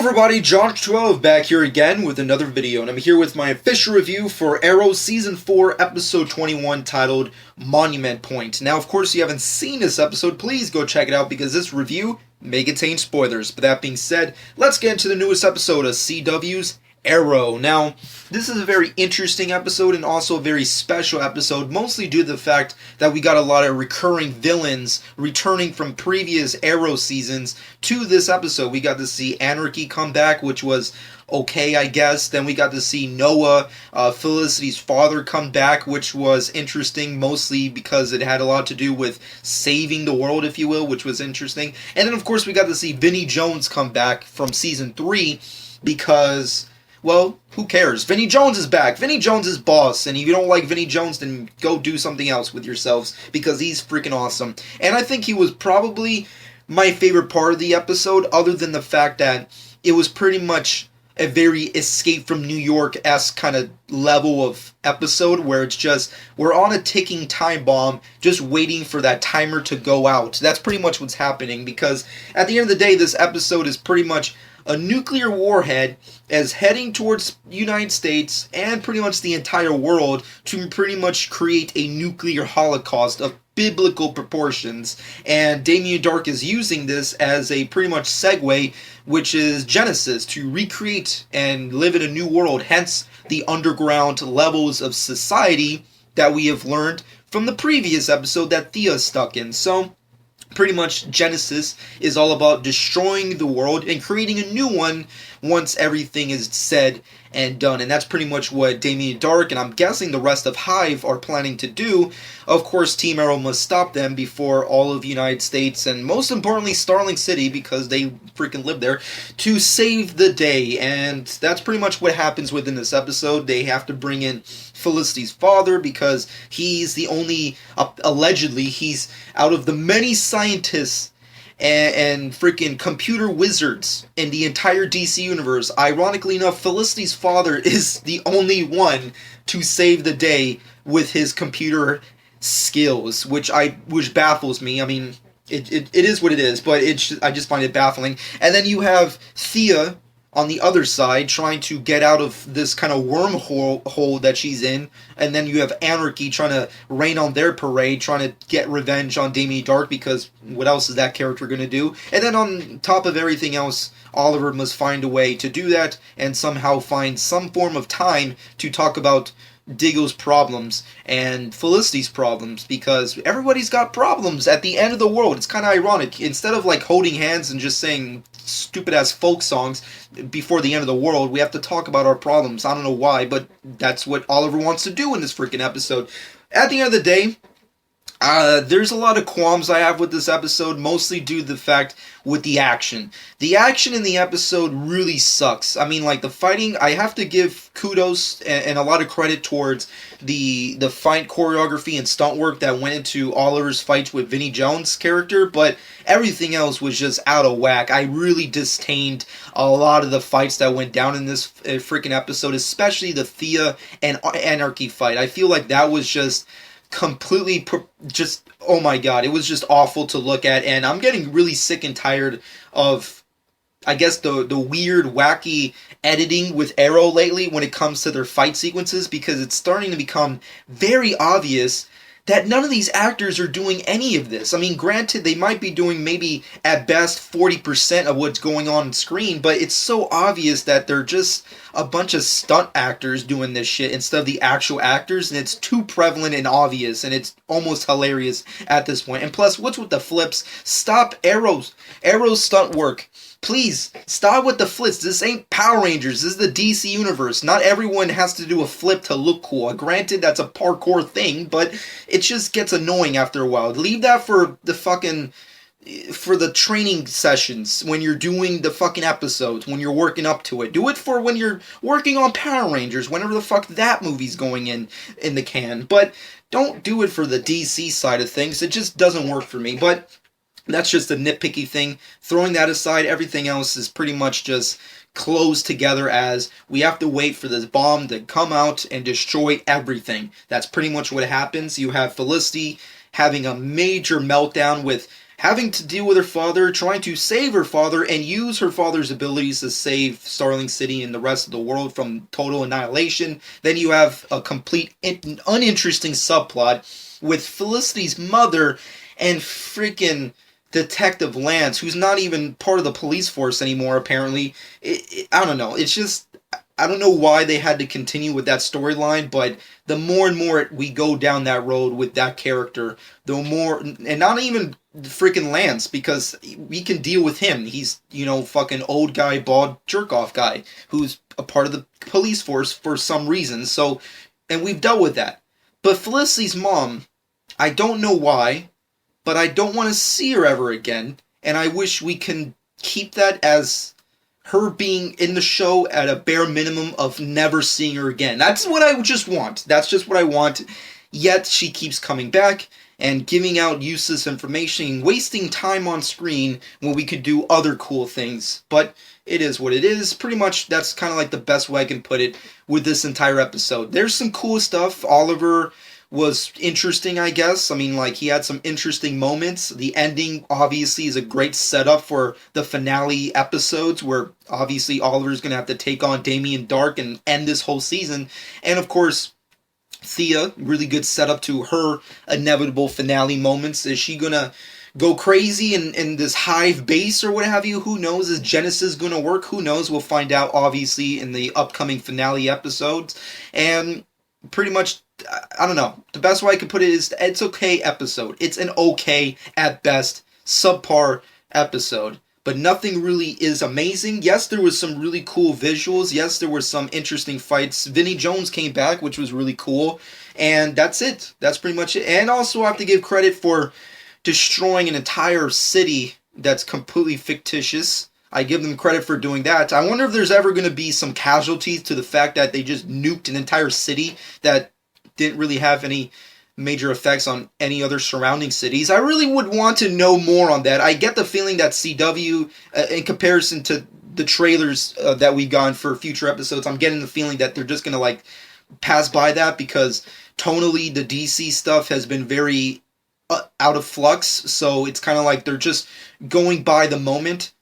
everybody, John12 back here again with another video, and I'm here with my official review for Arrow Season 4, Episode 21, titled Monument Point. Now, of course, if you haven't seen this episode, please go check it out because this review may contain spoilers. But that being said, let's get into the newest episode of CW's Arrow. Now, this is a very interesting episode and also a very special episode, mostly due to the fact that we got a lot of recurring villains returning from previous Arrow seasons to this episode. We got to see Anarchy come back, which was okay, I guess. Then we got to see Noah, Felicity's father, come back, which was interesting, mostly because it had a lot to do with saving the world, if you will, which was interesting. And then, of course, we got to see Vinnie Jones come back from Season 3 because, well, who cares? Vinnie Jones is back. Vinnie Jones is boss, and if you don't like Vinnie Jones, then go do something else with yourselves, because he's freaking awesome. And I think he was probably my favorite part of the episode, other than the fact that it was pretty much a very Escape from New York-esque kind of level of episode, where it's just, we're on a ticking time bomb, just waiting for that timer to go out. That's pretty much what's happening, because at the end of the day, this episode is pretty much a nuclear warhead as heading towards the United States and pretty much the entire world to pretty much create a nuclear holocaust of biblical proportions. And Damien Darhk is using this as a pretty much segue, which is Genesis, to recreate and live in a new world, hence the underground levels of society that we have learned from the previous episode that Thea's stuck in. So pretty much Genesis is all about destroying the world and creating a new one once everything is said and done. And that's pretty much what Damien Darhk, and I'm guessing the rest of Hive, are planning to do. Of course, Team Arrow must stop them before all of the United States, and most importantly Starling City, because they freaking live there, to save the day. And that's pretty much what happens within this episode. They have to bring in Felicity's father because he's the only, allegedly, he's out of the many scientists and freaking computer wizards in the entire DC universe. Ironically enough, Felicity's father is the only one to save the day with his computer skills, which baffles me. I mean, it is what it is, but I just find it baffling. And then you have Thea on the other side, trying to get out of this kind of wormhole that she's in, and then you have Anarchy trying to rain on their parade, trying to get revenge on Damien Darhk, because what else is that character going to do? And then on top of everything else, Oliver must find a way to do that, and somehow find some form of time to talk about Diggle's problems and Felicity's problems, because everybody's got problems at the end of the world. It's kind of ironic. Instead of like holding hands and just saying stupid ass folk songs before the end of the world, we have to talk about our problems. I don't know why, but that's what Oliver wants to do in this freaking episode. At the end of the day, there's a lot of qualms I have with this episode, mostly due to the fact with the action. The action in the episode really sucks. I mean, like, the fighting, I have to give kudos and a lot of credit towards the fight choreography and stunt work that went into Oliver's fights with Vinnie Jones' character, but everything else was just out of whack. I really disdained a lot of the fights that went down in this freaking episode, especially the Thea and Anarchy fight. I feel like that was just completely oh my god, it was just awful to look at, and I'm getting really sick and tired of, I guess, the weird, wacky editing with Arrow lately when it comes to their fight sequences, because it's starting to become very obvious that none of these actors are doing any of this. I mean, granted, they might be doing maybe at best 40% of what's going on screen, but it's so obvious that they're just a bunch of stunt actors doing this shit instead of the actual actors, and it's too prevalent and obvious, and it's almost hilarious at this point. And plus, what's with the flips? Stop Arrow's stunt work. Please, stop with the flips. This ain't Power Rangers. This is the DC Universe. Not everyone has to do a flip to look cool. Granted, that's a parkour thing, but it just gets annoying after a while. Leave that for the training sessions, when you're doing the fucking episodes, when you're working up to it. Do it for when you're working on Power Rangers, whenever the fuck that movie's going in the can. But don't do it for the DC side of things. It just doesn't work for me. But that's just a nitpicky thing. Throwing that aside, everything else is pretty much just closed together as we have to wait for this bomb to come out and destroy everything. That's pretty much what happens. You have Felicity having a major meltdown with having to deal with her father, trying to save her father, and use her father's abilities to save Starling City and the rest of the world from total annihilation. Then you have a complete uninteresting subplot with Felicity's mother and freaking Detective Lance, who's not even part of the police force anymore, apparently. I don't know. It's just, I don't know why they had to continue with that storyline, but the more and more we go down that road with that character, the more, and not even freaking Lance, because we can deal with him. He's, fucking old guy, bald jerk-off guy, who's a part of the police force for some reason, so, and we've dealt with that. But Felicity's mom, I don't know why, but I don't want to see her ever again, and I wish we can keep that as her being in the show at a bare minimum of never seeing her again. That's what I just want. That's just what I want. Yet she keeps coming back and giving out useless information, wasting time on screen when we could do other cool things. But it is what it is. Pretty much that's kind of like the best way I can put it with this entire episode. There's some cool stuff. Oliver was interesting, I guess. I mean, like, he had some interesting moments. The ending, obviously, is a great setup for the finale episodes, where, obviously, Oliver's going to have to take on Damien Dark and end this whole season. And, of course, Thea, really good setup to her inevitable finale moments. Is she going to go crazy in this hive base or what have you? Who knows? Is Genesis going to work? Who knows? We'll find out, obviously, in the upcoming finale episodes. And pretty much, I don't know. The best way I could put it is, it's okay episode. It's an okay, at best, subpar episode. But nothing really is amazing. Yes, there was some really cool visuals. Yes, there were some interesting fights. Vinnie Jones came back, which was really cool. And that's it. That's pretty much it. And also I have to give credit for destroying an entire city that's completely fictitious. I give them credit for doing that. I wonder if there's ever going to be some casualties to the fact that they just nuked an entire city that didn't really have any major effects on any other surrounding cities. I really would want to know more on that. I get the feeling that CW, in comparison to the trailers that we've gotten for future episodes, I'm getting the feeling that they're just going to, like, pass by that, because tonally the DC stuff has been very out of flux, so it's kind of like they're just going by the moment.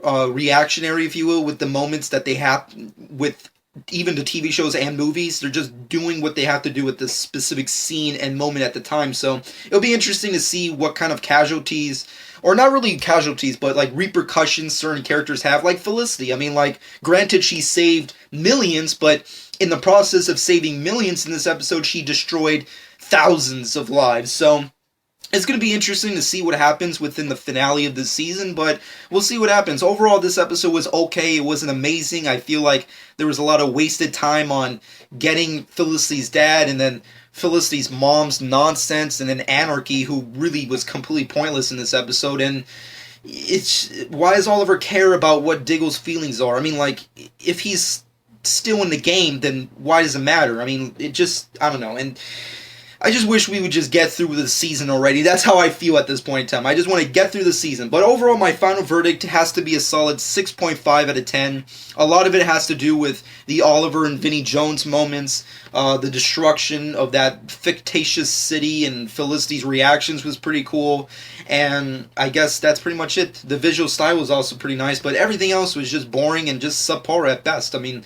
Reactionary, if you will, with the moments that they have with even the TV shows and movies. They're just doing what they have to do with this specific scene and moment at the time. So it'll be interesting to see what kind of casualties, or not really casualties, but like repercussions certain characters have. Like Felicity. I mean, like, granted, she saved millions, but in the process of saving millions in this episode, she destroyed thousands of lives. So it's going to be interesting to see what happens within the finale of the season, but we'll see what happens. Overall, this episode was okay. It wasn't amazing. I feel like there was a lot of wasted time on getting Felicity's dad, and then Felicity's mom's nonsense, and then Anarchy, who really was completely pointless in this episode. And it's, why does Oliver care about what Diggle's feelings are? I mean, like, if he's still in the game, then why does it matter? I mean, it just, I don't know. And I just wish we would just get through the season already. That's how I feel at this point in time. I just want to get through the season. But overall, my final verdict has to be a solid 6.5 out of 10. A lot of it has to do with the Oliver and Vinnie Jones moments. The destruction of that fictitious city and Felicity's reactions was pretty cool. And I guess that's pretty much it. The visual style was also pretty nice, but everything else was just boring and just subpar at best. I mean,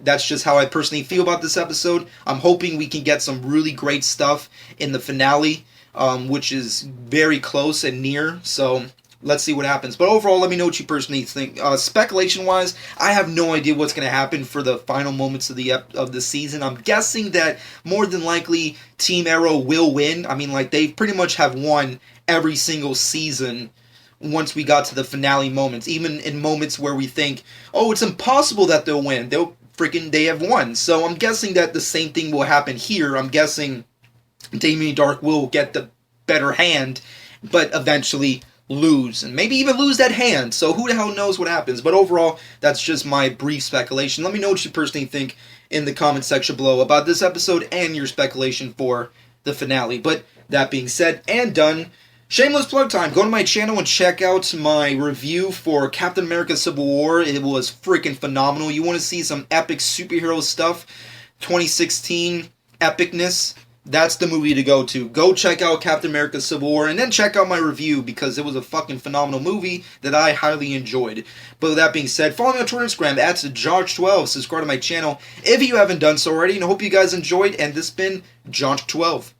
that's just how I personally feel about this episode. I'm hoping we can get some really great stuff in the finale, which is very close and near. So let's see what happens. But overall, let me know what you personally think. Speculation-wise, I have no idea what's going to happen for the final moments of the season. I'm guessing that more than likely Team Arrow will win. I mean, like, they pretty much have won every single season once we got to the finale moments. Even in moments where we think, oh, it's impossible that they'll win, they have won. So I'm guessing that the same thing will happen here. I'm guessing Damien Dark will get the better hand, but eventually lose, and maybe even lose that hand. So who the hell knows what happens. But overall, that's just my brief speculation. Let me know what you personally think in the comment section below about this episode and your speculation for the finale. But that being said and done, shameless plug time. Go to my channel and check out my review for Captain America Civil War. It was freaking phenomenal. You want to see some epic superhero stuff, 2016 epicness, That's the movie to go to. Go check out Captain America Civil War and then check out my review because it was a fucking phenomenal movie that I highly enjoyed. But with that being said, follow me on Twitter and Instagram at George12. Subscribe to my channel if you haven't done so already. And I hope you guys enjoyed. And this has been George12.